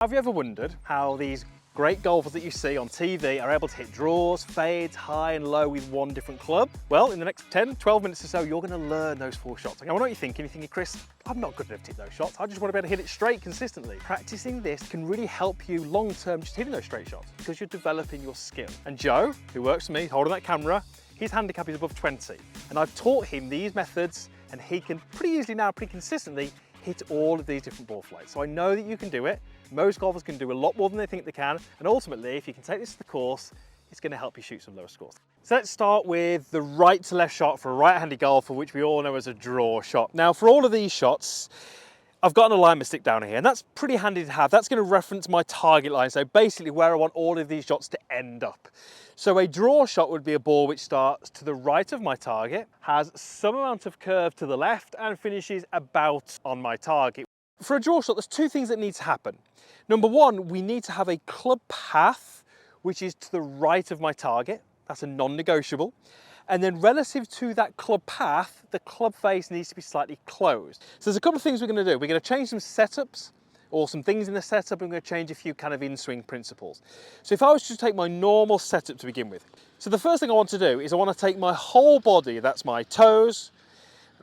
Have you ever wondered how these great golfers that you see on TV are able to hit draws, fades, high and low with one different club? Well, in the next 10, 12 minutes or so, you're going to learn those 4 shots. And I know what you're thinking. You're thinking, Chris, I'm not good enough to hit those shots. I just want to be able to hit it straight consistently. Practicing this can really help you long term just hitting those straight shots because you're developing your skill. And Joe, who works for me, holding that camera, his handicap is above 20. And I've taught him these methods and he can pretty easily now, pretty consistently, hit all of these different ball flights. So I know that you can do it. Most golfers can do a lot more than they think they can. And ultimately, if you can take this to the course, it's going to help you shoot some lower scores. So let's start with the right to left shot for a right-handed golfer, which we all know as a draw shot. Now, for all of these shots, I've got an alignment stick down here, and that's pretty handy to have. That's going to reference my target line, so basically where I want all of these shots to end up. So a draw shot would be a ball which starts to the right of my target, has some amount of curve to the left, and finishes about on my target. For a draw shot, there's 2 things that need to happen. Number 1, we need to have a club path which is to the right of my target. That's a non-negotiable. And then relative to that club path, the club face needs to be slightly closed. So there's a couple of things we're going to do. We're going to change some setups or some things in the setup, and we're going to change a few kind of in-swing principles. So if I was to take my normal setup to begin with. So the first thing I want to do is I want to take my whole body, that's my toes,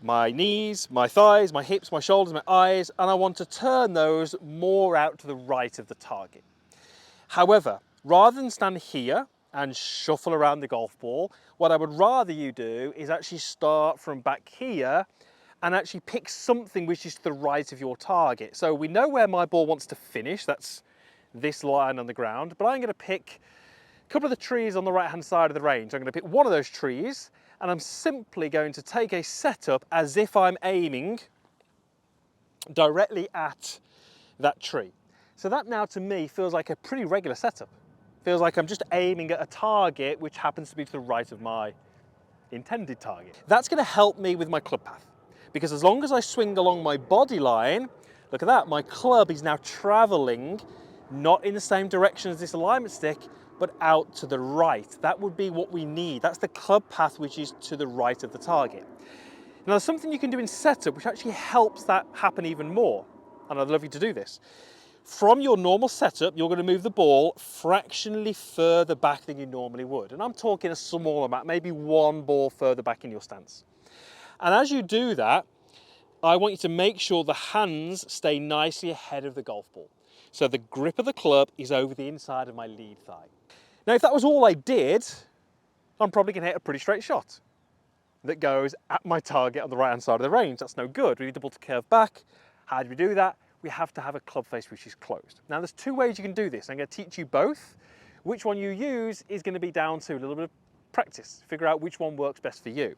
my knees, my thighs, my hips, my shoulders, my eyes, and I want to turn those more out to the right of the target. However, rather than stand here and shuffle around the golf ball, what I would rather you do is actually start from back here and actually pick something which is to the right of your target. So we know where my ball wants to finish, that's this line on the ground, but I'm going to pick a couple of the trees on the right-hand side of the range. I'm going to pick one of those trees, and I'm simply going to take a setup as if I'm aiming directly at that tree. So that now to me feels like a pretty regular setup. Feels like I'm just aiming at a target which happens to be to the right of my intended target. That's going to help me with my club path, because as long as I swing along my body line, look at that, my club is now traveling not in the same direction as this alignment stick, but out to the right. That would be what we need. That's the club path which is to the right of the target. Now there's something you can do in setup which actually helps that happen even more, and I'd love you to do this. From your normal setup, you're going to move the ball fractionally further back than you normally would. And I'm talking a small amount, maybe 1 ball further back in your stance. And as you do that, I want you to make sure the hands stay nicely ahead of the golf ball. So the grip of the club is over the inside of my lead thigh. Now, if that was all I did, I'm probably going to hit a pretty straight shot that goes at my target on the right-hand side of the range. That's no good. We need the ball to curve back. How do we do that? We have to have a club face which is closed. Now, there's 2 ways you can do this. I'm going to teach you both. Which one you use is going to be down to a little bit of practice. Figure out which one works best for you.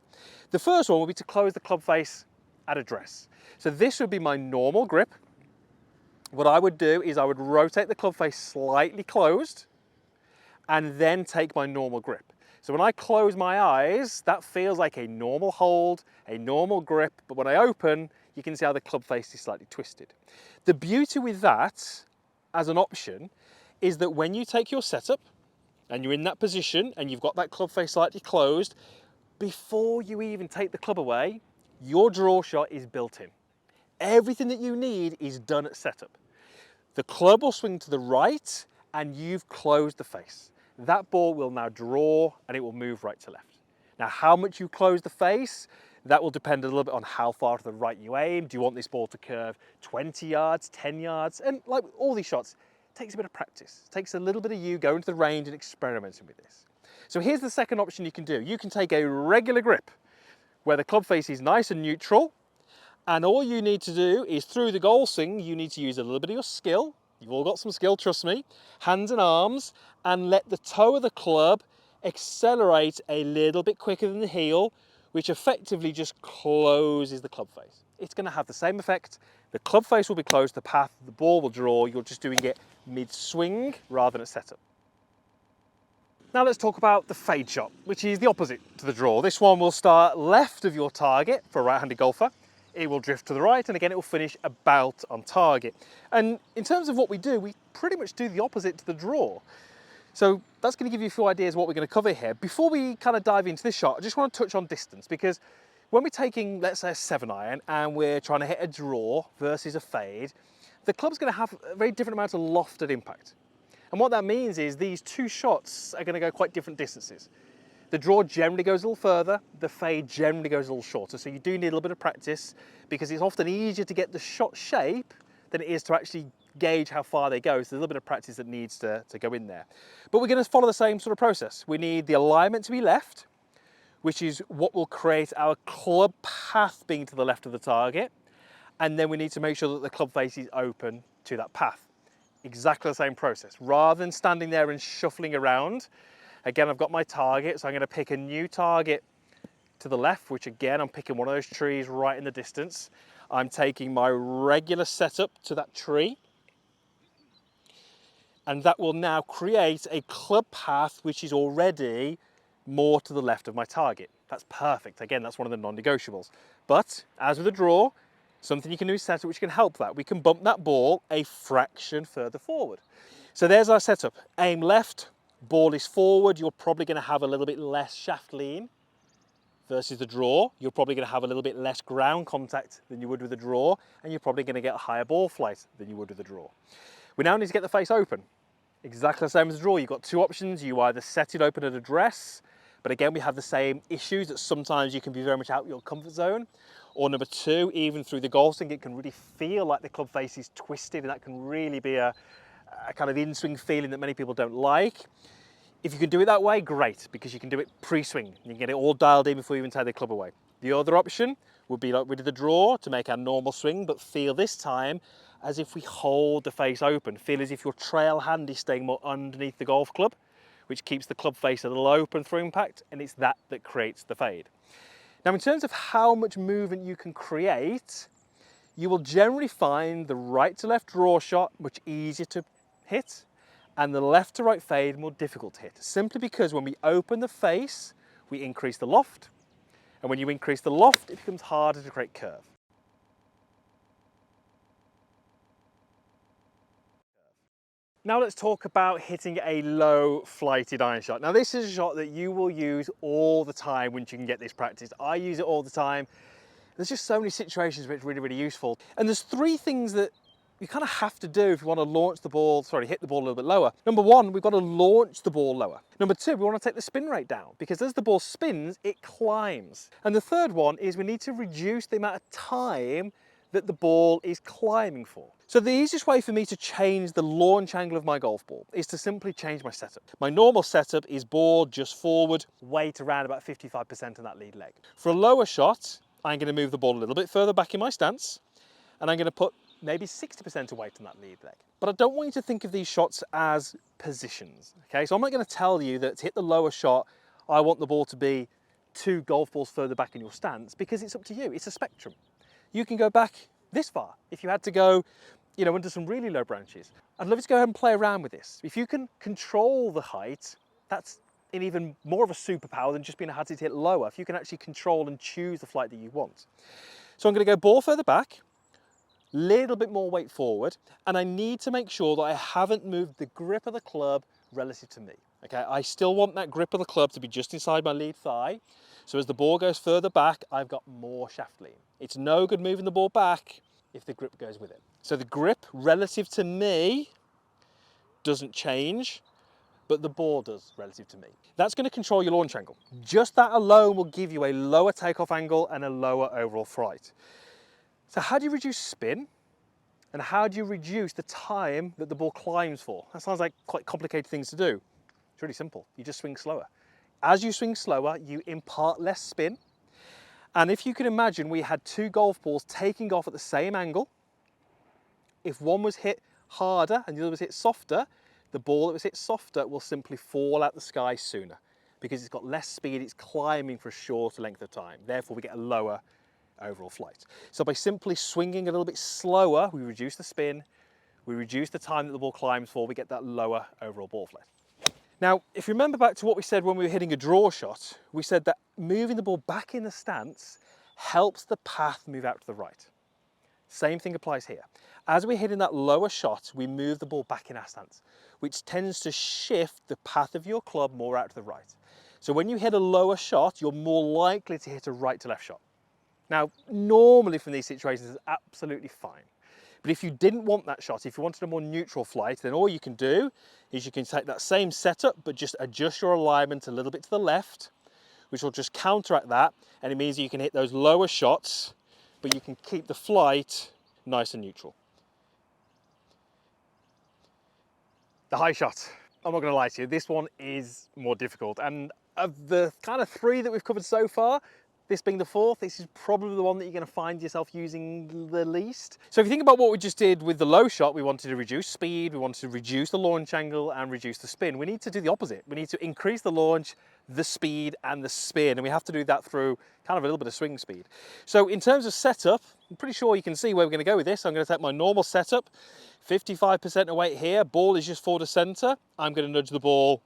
The first one will be to close the club face at address. So this would be my normal grip. What I would do is I would rotate the club face slightly closed and then take my normal grip. So when I close my eyes, that feels like a normal hold, a normal grip, but when I open, you can see how the club face is slightly twisted. The beauty with that, as an option, is that when you take your setup and you're in that position and you've got that club face slightly closed, before you even take the club away, your draw shot is built in. Everything that you need is done at setup. The club will swing to the right and you've closed the face. That ball will now draw and it will move right to left. Now, how much you close the face, that will depend a little bit on how far to the right you aim. Do you want this ball to curve 20 yards, 10 yards? And like all these shots, it takes a bit of practice. It takes a little bit of you going to the range and experimenting with this. So here's the second option you can do. You can take a regular grip where the club face is nice and neutral, and all you need to do is through the goal swing, you need to use a little bit of your skill. You've all got some skill, trust me. Hands and arms, and let the toe of the club accelerate a little bit quicker than the heel, which effectively just closes the club face. It's going to have the same effect. The club face will be closed, the path, the ball will draw. You're just doing it mid-swing rather than at setup. Now let's talk about the fade shot, which is the opposite to the draw. This one will start left of your target for a right-handed golfer. It will drift to the right, and again, it will finish about on target. And in terms of what we do, we pretty much do the opposite to the draw. So that's going to give you a few ideas of what we're going to cover here. Before we kind of dive into this shot, I just want to touch on distance, because when we're taking, let's say, a 7-iron and we're trying to hit a draw versus a fade, the club's going to have a very different amount of loft at impact. And what that means is these two shots are going to go quite different distances. The draw generally goes a little further, the fade generally goes a little shorter, so you do need a little bit of practice because it's often easier to get the shot shape than it is to actually gauge how far they go, so there's a little bit of practice that needs to go in there. But we're going to follow the same sort of process. We need the alignment to be left, which is what will create our club path being to the left of the target, and then we need to make sure that the club face is open to that path. Exactly the same process. Rather than standing there and shuffling around, again, I've got my target, so I'm going to pick a new target to the left, which again, I'm picking one of those trees right in the distance. I'm taking my regular setup to that tree, and that will now create a club path which is already more to the left of my target. That's perfect. Again, that's one of the non-negotiables. But as with the draw, something you can do is setup which can help that. We can bump that ball a fraction further forward. So there's our setup. Aim left, ball is forward, you're probably going to have a little bit less shaft lean versus the draw. You're probably going to have a little bit less ground contact than you would with the draw, and you're probably going to get a higher ball flight than you would with the draw. We now need to get the face open. Exactly the same as the draw. You've got two options. You either set it open at address, but again, we have the same issues that sometimes you can be very much out of your comfort zone. Or number two, even through the golf swing, it can really feel like the club face is twisted, and that can really be a kind of in-swing feeling that many people don't like. If you can do it that way, great, because you can do it pre-swing. You can get it all dialed in before you even take the club away. The other option would be like we did the draw to make our normal swing, but feel this time as if we hold the face open. Feel as if your trail hand is staying more underneath the golf club, which keeps the club face a little open through impact, and it's that creates the fade. Now, in terms of how much movement you can create, you will generally find the right to left draw shot much easier to hit, and the left to right fade more difficult to hit, simply because when we open the face, we increase the loft, and when you increase the loft, it becomes harder to create curve. Now let's talk about hitting a low flighted iron shot. Now this is a shot that you will use all the time once you can get this practice. I use it all the time. There's just so many situations where it's really, really useful. And there's three things that you kind of have to do if you want to launch the ball, hit the ball a little bit lower. Number one, we've got to launch the ball lower. Number two, we want to take the spin rate down, because as the ball spins, it climbs. And the third one is we need to reduce the amount of time that the ball is climbing for. So the easiest way for me to change the launch angle of my golf ball is to simply change my setup. My normal setup is ball just forward, weight around about 55% on that lead leg. For a lower shot, I'm going to move the ball a little bit further back in my stance, and I'm going to put maybe 60% of weight on that lead leg. But I don't want you to think of these shots as positions, okay? So I'm not going to tell you that to hit the lower shot, I want the ball to be 2 golf balls further back in your stance, because it's up to you. It's a spectrum. You can go back this far if you had to go, under some really low branches. I'd love you to go ahead and play around with this. If you can control the height, that's an even more of a superpower than just being able to hit lower. If you can actually control and choose the flight that you want. So I'm going to go ball further back, little bit more weight forward, and I need to make sure that I haven't moved the grip of the club relative to me. Okay, I still want that grip of the club to be just inside my lead thigh. So as the ball goes further back, I've got more shaft lean. It's no good moving the ball back if the grip goes with it. So the grip relative to me doesn't change, but the ball does relative to me. That's going to control your launch angle. Just that alone will give you a lower takeoff angle and a lower overall flight. So how do you reduce spin? And how do you reduce the time that the ball climbs for? That sounds like quite complicated things to do. It's really simple. You just swing slower. As you swing slower, you impart less spin. And if you can imagine, we had 2 golf balls taking off at the same angle. If one was hit harder and the other was hit softer, the ball that was hit softer will simply fall out the sky sooner, because it's got less speed, it's climbing for a shorter length of time. Therefore, we get a lower overall flight. So by simply swinging a little bit slower, we reduce the spin, we reduce the time that the ball climbs for, we get that lower overall ball flight. Now, if you remember back to what we said when we were hitting a draw shot, we said that moving the ball back in the stance helps the path move out to the right. Same thing applies here. As we're hitting that lower shot, we move the ball back in our stance, which tends to shift the path of your club more out to the right. So when you hit a lower shot, you're more likely to hit a right to left shot. Now, normally from these situations, it's absolutely fine. But if you didn't want that shot, if you wanted a more neutral flight, then all you can do is you can take that same setup, but just adjust your alignment a little bit to the left, which will just counteract that. And it means you can hit those lower shots, but you can keep the flight nice and neutral. The high shot, I'm not gonna lie to you, this one is more difficult. And of the kind of 3 that we've covered so far, this being the 4th, this is probably the one that you're going to find yourself using the least. So if you think about what we just did with the low shot, we wanted to reduce speed, we wanted to reduce the launch angle and reduce the spin. We need to do the opposite. We need to increase the launch, the speed and the spin, and we have to do that through kind of a little bit of swing speed. So in terms of setup, I'm pretty sure you can see where we're going to go with this. I'm going to take my normal setup, 55% of weight here, ball is just forward to center. I'm going to nudge the ball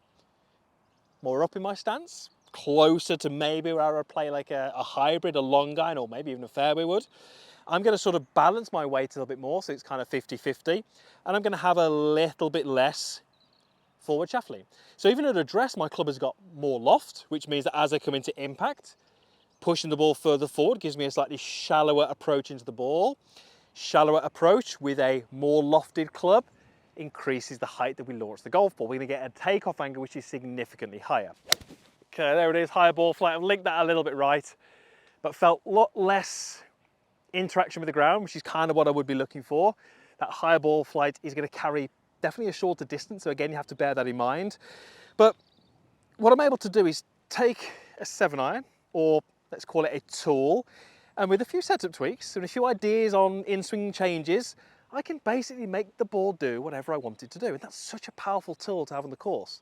more up in my stance, closer to maybe where I would play like a hybrid, a long iron, or maybe even a fairway wood. I'm going to sort of balance my weight a little bit more, so it's kind of 50-50, and I'm going to have a little bit less forward shaft lean. So even at address, my club has got more loft, which means that as I come into impact, pushing the ball further forward gives me a slightly shallower approach into the ball. Shallower approach with a more lofted club increases the height that we launch the golf ball. We're going to get a takeoff angle which is significantly higher. Okay, there it is, higher ball flight. I've linked that a little bit right, but felt a lot less interaction with the ground, which is kind of what I would be looking for. That higher ball flight is going to carry definitely a shorter distance, so again, you have to bear that in mind. But what I'm able to do is take a 7-iron, or let's call it a tool, and with a few setup tweaks and a few ideas on in-swing changes, I can basically make the ball do whatever I want it to do. And that's such a powerful tool to have on the course.